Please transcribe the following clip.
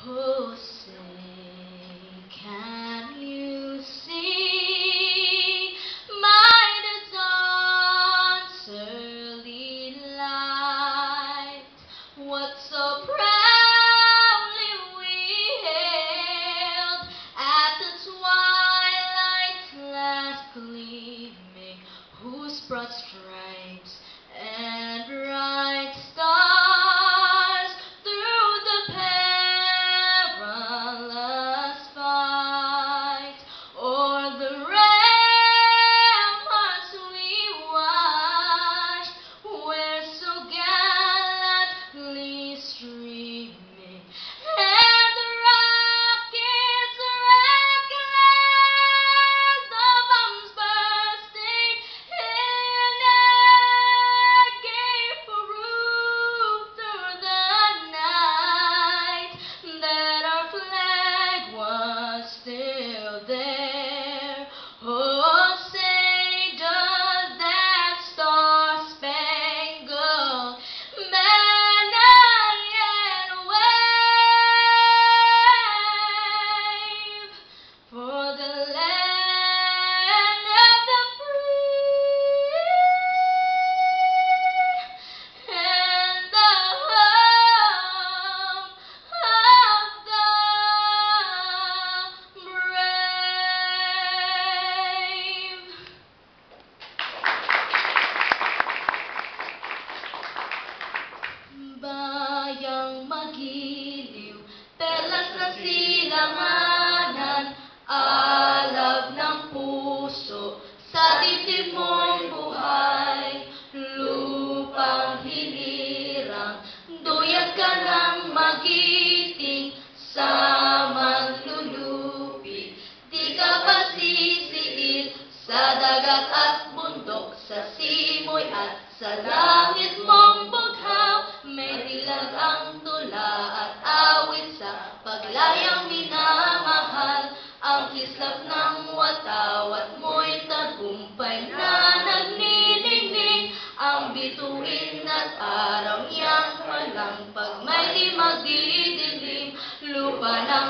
Jose, can you see by the dawn's early light what so proudly we hailed at the twilight's last gleaming, whose broad stripes and bright stars through the perilous fight o'er the ramparts we watched, were so gallantly streaming, and the rockets rattling, the bombs bursting in air, gave proof through the night that our flag was still there. Oh, say does that star-spangled banner yet wave for the land of the free and the home of the brave? Bayang magiliw, telas ng silanganan, alab ng puso, sa dibdib mong buhay. Lupang hinirang, duyag ka ng magiting, sa manlulupi, di ka pasisiil, sa dagat at bundok, sa simoy at sa langit mong bughaw. May dilag ang tula at awit sa paglayang minamahal, ang kislap ng wataw at mo'y tagumpay na nagniningning, ang bituin at araw niyang walang pag may di magdidilim, lupa ng